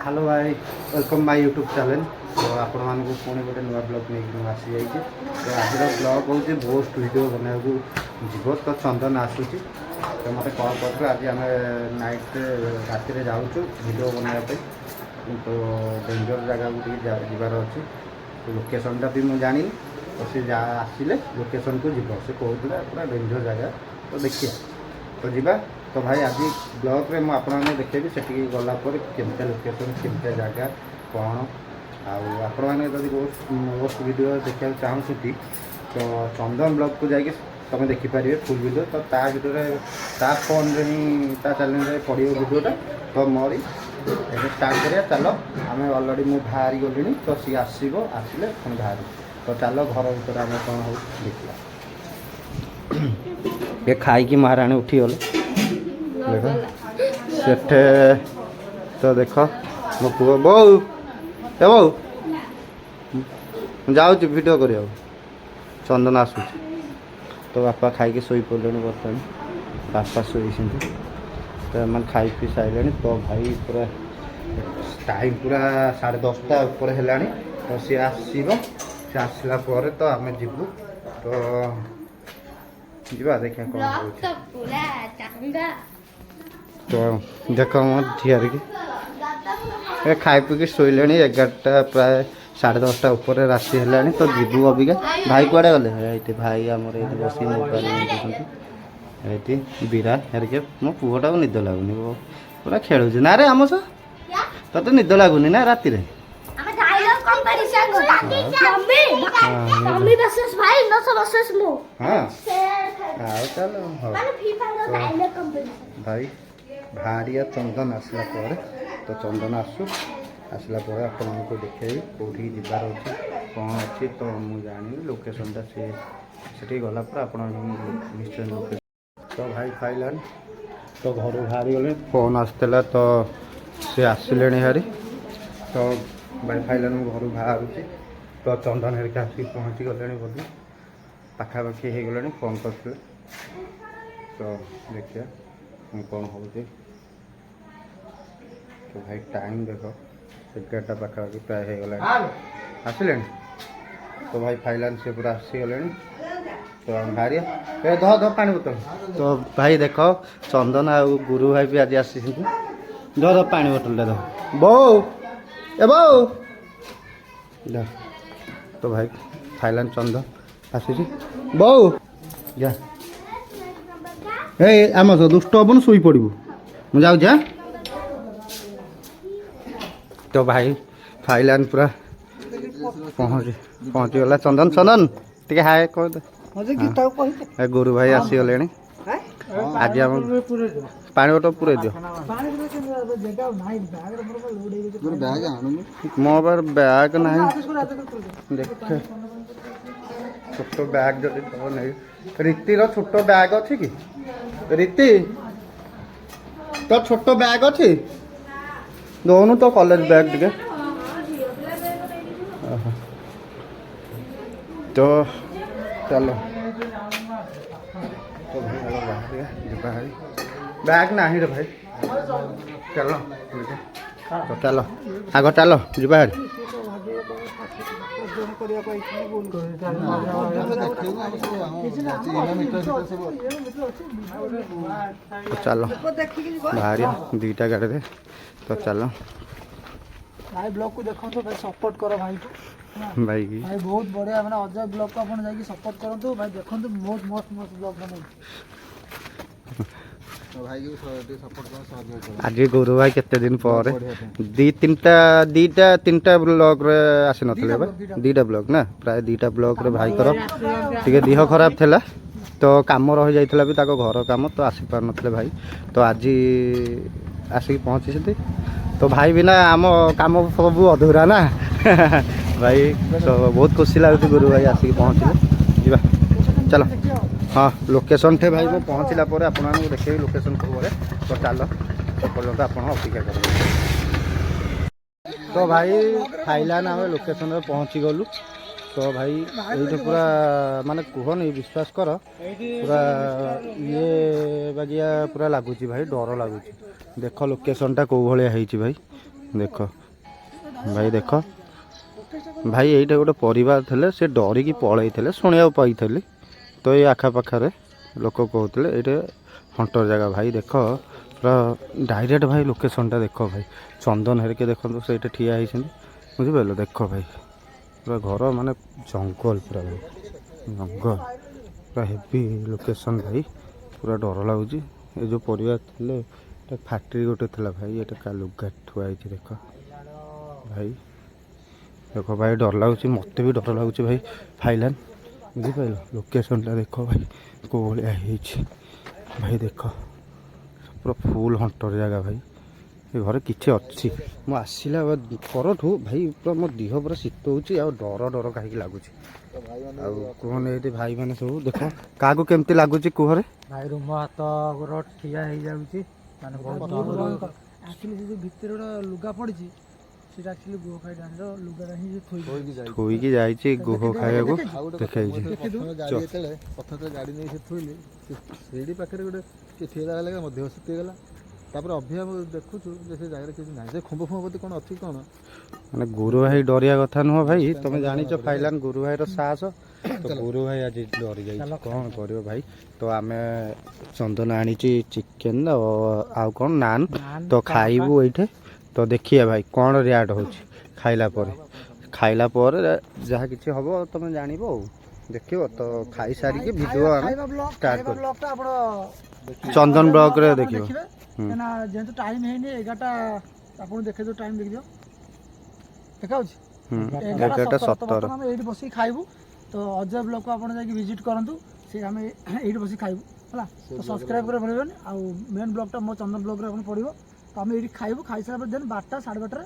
Hello भाई welcome my YouTube channel. तो आपण मानक पुणी गोटे नुआ ब्लॉग नहीं आसी जाइए। तो आज ब्लॉग हूँ बहुत वीडियो बना जीव तो चंदन आसूसी तो मत कल कर आज आम नाइट राति जाऊँ वीडियो बनाया तो डेंजर जगह को जबार अच्छे लोकेशनटा भी मुझे जानी तो सी आसिले लोकेशन को जीव से कहूला पूरा डेंजर जगह तो देखिए तो जीवा। तो भाई आज ब्लॉग रे मुझे देखेबी से गलापर केमता लोकेशन केमता जगह कौन आपण मैंने मोस्ट वीडियो देखा चाहूँगी तो चंदन ब्लॉग को जाकि तुम देखिपारे फुल वीडियो तो ता वीडियो ता फोन रे ही ता चैनल रे पड़ो वीडियोटा तो मोरी स्टार्ट करिया चलो आम अलरेडी मुझे बाहरी गलिनी तो सी आसो आसिले पुणी बाहर तो चलो घर भर आम कौन हो देखा ये खाई महाराणी उठीगले देख सेठे तो देख मो पुओ बो ए बो जाऊँ वीडियो कर चंदन आसूँ तो बापा खाई शोई पड़े बर्तमान बापा शोई तो मैंने खाई पी सारे तो भाई पूरा टाइम पूरा 10:30 ऊपर है तो सी आसला तो आम जीवु तो जीवा देखा कौन तो देख मो झील की खाई पी शोले 11टा प्राय 10:30 ऊपर राशि है तो जीवु अबिका भाई कुआड़े गले ये भाई आमर ये बस मोबाइल ये बीरा हेरिके मो पुओटा को निद लगुनि पूरा खेलुच ना रे आम सह तो निद लगुनि ना राति रे भाई भारिया चंदन आसला तो चंदन आसला आपको देखेबी कौटी जबार अच्छे कौन अच्छी तो मुझे जानी लोकेशनटा से गला आप निश्चय लोकेशन तो भाई खाइलान तो घर बाहरी गले फोन आसला तो सी आसिले हारी तो भाई खाइलान घर बाहर तो चंदन हेरिका आसिक पहुँची गले बोली पाखापाखि हो गले फोन करते तो देखिए कौन हो तो भाई टाइम देख 11टा पाखापाखि प्राय हो गला आसिले तो भाई फाइलान से पूरा आसीगले तो भारी ए ध पानी बोतल तो भाई देख चंदन आ गुरु भाई भी आज आसी ध पानी बोतल द बो ए बो तो भाई फाइलान चंदन आसी बो जा ए आम सह दुष्ट हबन शोई पड़ू मु जाऊँ तो भाई फाइलान पूरा पहुँची गला चंदन चंदन टे हाय कह गुरु भाई आसीगले आज आम पानी बोतल पूरे दियो मो पार बैग ना देख छोट बैग जब नहीं रीतिर छोट बैग अच्छी कि रीति तो छोट बैग अच्छी दोनों तो कॉलेज बैग टे तो चलो तो भाई बैग ना रे भाई चलो तो चलो आग चलो जी तो चलो बाहर 2टा गाड़ी तो चलो भाई ब्लॉग को देखो तो भाई सपोर्ट करो भाई भाई भाई बहुत बढ़िया मैंने अजय ब्लॉग को अपन जाके सपोर्ट करो भाई देखो तो बहुत मस्त मस्त ब्लॉग बने आज गुरु भाई केते दिन पर 2-3टा ब्लॉग रे आसी नथले बा 2टा ब्लॉग ना प्राय 2टा ब्लॉग रे भाई कर टिके देह खराब थिला तो काम रही जाइथिला भी ताको घर काम तो आसी पार नथले भाई तो आज आसिक पहुँची तो भाई बिना आम काम सब अधूरा ना भाई तो बहुत खुशी लगुच गुरु भाई आसिक पहुँचले जीवा चलो हाँ लोकेशन थे भाई वो पहुँचला आपको देखे लोकेशन को तो चलो पर्यटन आप अपेक्षा कर तो भाई फाइलान आम लोकेशन में पहुँची गलु तो भाई ये पूरा माने कहनी विश्वास कर पूरा ये बागिया पूरा लगुच भाई डर लगुच देख लोकेशनटा कौ भाई भाई देख भाई देख भाई यहीटा गोटे परिवार थे से डरिकी पलई थे शुणा पाई तो ये आखापाखे लोक कहते ये हंटर जगह भाई देख पूरा डायरेक्ट भाई लोकेशनटा देख भाई चंदन हेरिके देखो से ठिया होती बुझिपार देख भाई पूरा घर माने जंगल पूरा भाई जंगल पूरा हेवी लोकेशन भाई पूरा डर लगुच ये जो परिवार थे फैक्ट्री गोटे थी भाई ये लुगा थुआई देख भाई देख भाई डर लगुच मत भी डर लगुच भाई फाइलान बुझिपार लोकेशनटा देख भाई कौ भाई भाई देख पूरा फुल हंटर जगह भाई ये घर किसी अच्छी मु आसला परठू भाई पूरा मो देह पूरा शीत हो डर डर कहीं लगुच कहने ये भाई मैंने सब देख क्या केमती लगुच कुहरे भाई रूम हाथ गोर ठिया हो जाऊँगी एक्चुअली जो भितर गोटे लुगा पड़ी सीटा एक्चुअली गुह खाई डांस लुगाटा ही थोईकी जाइए गुह खाया देखा पथर गाड़ी नहीं थोइले से पाखे गोटे ठिया लगे मध्य सुखीगला तापर अभिया देखुचु से जगह किसी ना से खुंब खुंब कौन अच्छी कौन मैंने गुरु भाई डरिया कथा नुह भाई तुम जानिच फाइलान गुरु भाई साहस तो गुरु भाई आज डरी जाइए कौन कर भाई तो आम चंदन आनी चिकेन आउ कौन नान तो खाइबू ये तो देखिए भाई कौन रियाक्ट हो खाइला जहाँ कि हम तुम जान देख तो खाई सारिके वीडियो स्टार्ट कर चंदन ब्लॉग रे देखियो जेहेतु टाइम है 11टा आप देखे जो टाइम देख दियो देखा 11:17 हम ये बस खाइबू तो अजय ब्लॉग को आप विजिट करूँ से आम ये बस खाइबू है तो सब्सक्राइब कर भूलें आउ मेन ब्लॉगटा मो चंदन ब्लॉग रे पड़ो तो आम ये खाइबू खाई सारा देन 12टा 12:30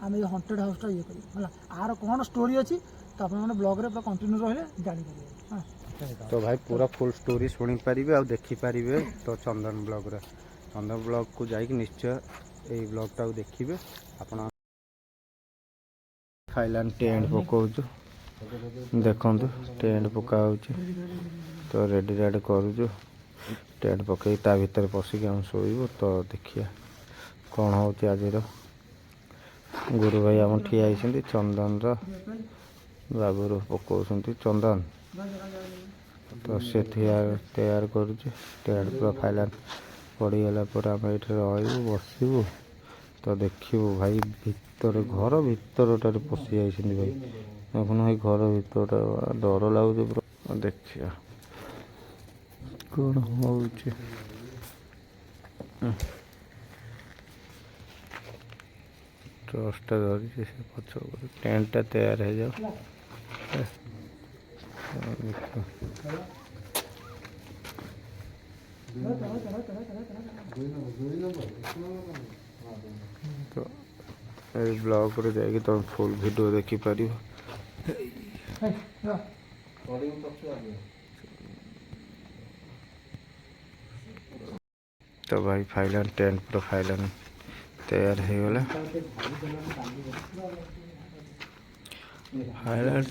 आम ये हंटेड हाउसटा ये करूँ है आर कौन स्टोरी अच्छी तो आप ब्लॉग रे पूरा कंटिन्यू रही जापर तो भाई पूरा फुल स्टोरी शुणी पारे आ देखिपारे तो चंदन ब्लॉग रे चंदन ब्लॉग को जाइए निश्चय ये ब्लॉगटा देखिए आप फाइलान टेंट पकाऊ देखु टेंट पका तो रेडी रेड करूँ टेंट पकई ता भीतर पशिक हम शोबू तो देखिए कौन हो आज गुरु भाई आम ठिया होती चंदन बाबूर पकाउं चंदन तो से तैयार करुँ टेंट पूरा फाइलान पड़गला पर आम ये रू बसबू तो देखू भाई भीतर घर भीतर पशि जाइए भाई देखुन भाई घर भीतर डर लगुच पूरा देखिए कौन हो टर्चटा धरी से पछ टेंटा तैयार हो जाओ तो ये ब्लॉग रे जाके तुम फुल वीडियो देखी पार तो भाई फाइलान टेंट पूरा फाइलान तैयार हो गला फाइलान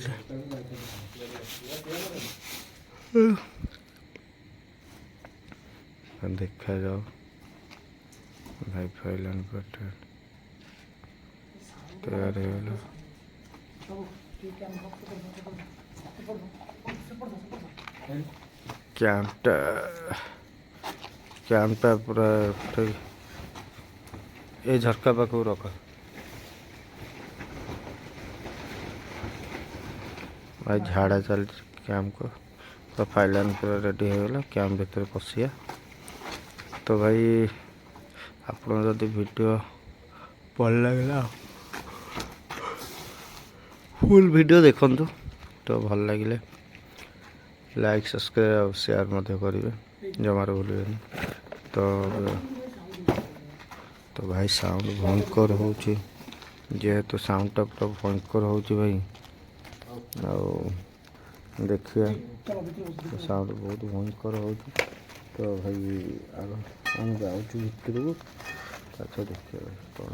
देखा जाओ भाई फाइलान पर तैयार हो गला कैंपटा पूरा ये झटका पाक रख भाई झाड़ा चल कैंप को तो फाइलान पूरा रेडी हो गला कैंप भीतर पशिया तो भाई आप वीडियो भल लगे फुल वीडियो देखु तो भल लगे लाइक सब्सक्राइब शेयर करेंगे जमार भूलें तो भाई साउंड भयंकर हो जेहेतु साउंडटा पूरा भयंकर हो भाई देखिए तो साउंड बहुत भयंकर हो तो भाई हम जाऊँ भितर को अच्छा देखिए भाई कौन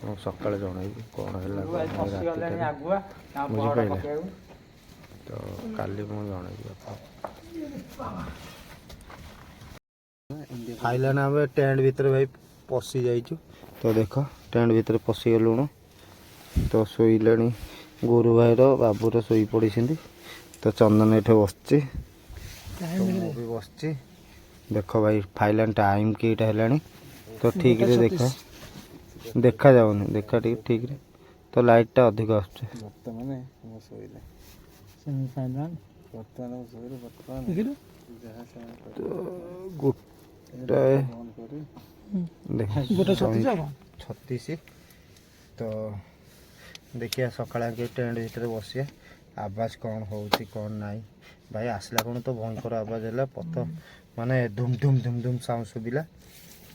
आप सका जनइबी कौन है बुझिपारे तो काली मुझे जनइबी फाइलान आम टेंट भीतर भाई पशि जाइचु तो देख ଟେଣ୍ଟ ଭିତରେ ପଶିଗଲୁଣୁ। ତ ଶୋଇଲେଣି ଗୁରୁ ଭାଇର ବାବୁର ଶୋଇ ପଡ଼ିଛନ୍ତି। ତ ଚନ୍ଦନ ଏଠି ବସିଛି, ତ ମୁଁ ବି ବସିଛି। ଦେଖ ଭାଇ ଫାଇଲାନ୍ ଟାଇମ୍ କେଇଟା ହେଲାଣି ତ ଠିକ୍ରେ ଦେଖାଯାଉନି, ଦେଖା ଟିକେ ଠିକ୍ରେ। ତ ଲାଇଟ୍ଟା ଅଧିକ ଆସୁଛି। ବର୍ତ୍ତମାନ ମୁଁ ଶୋଇଲେ ଗୋଟାଏ ଗୋଟେ 36 ଆଉ କଣ? 36। ତ ଦେଖିବା ସକାଳେ ଆଗେ ଟେଣ୍ଟ ଭିତରେ ବସିବା, ଆବାଜ କ'ଣ ହେଉଛି କ'ଣ ନାହିଁ। ଭାଇ ଆସିଲା କ'ଣ ତ ଭୟଙ୍କର ଆବାଜ ହେଲା, ପଥ ମାନେ ଧୁମ୍ ଧୁମ୍ ଧୁମ୍ ଧୁମ୍ ସାଉଣ୍ଡ ଶୁଭିଲା।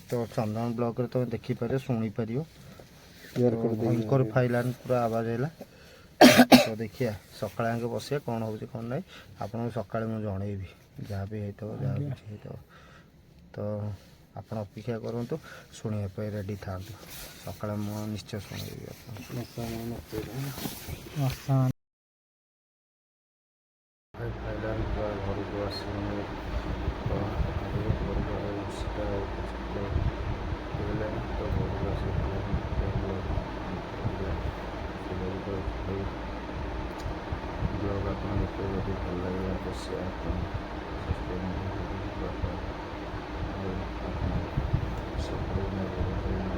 ତ ଚନ୍ଦନ ବ୍ଲକ୍ରେ ତୁମେ ଦେଖିପାରିବ, ଶୁଣିପାରିବ। ଭୟଙ୍କର ଫାଇଲାନ୍ ପୁରା ଆବାଜ ହେଲା। ତ ଦେଖିବା ସକାଳେ ଆଗେ ବସିବା, କ'ଣ ହେଉଛି କ'ଣ ନାହିଁ ଆପଣଙ୍କୁ ସକାଳେ ମୁଁ ଜଣେଇବି। ଯାହା ବି ହେଇଥିବ, ଯାହା କିଛି ହେଇଥିବ। ତ ଆପଣ ଅପେକ୍ଷା କରନ୍ତୁ, ଶୁଣିବା ପାଇଁ ରେଡ଼ି ଥାଆନ୍ତୁ। ସକାଳେ ମୁଁ ନିଶ୍ଚୟ ଶୁଣେଇବି ଆପଣଙ୍କୁ। ଫାଇଲାନ୍ ପୁରା ଘରକୁ ଆସିଲାଣି। ତ ଘରକୁ ସେଟା ହେଇଗଲାଣି। ତ ଘରକୁ ଆସିଲାଣି। ବ୍ଲଗ୍ ଆପଣ ଦେଖିବେ, ଯଦି ଭଲ ଲାଗିଲା ତ ସେୟାର କରନ୍ତୁ, ସବସ୍କ୍ରାଇବ୍ କରନ୍ତୁ।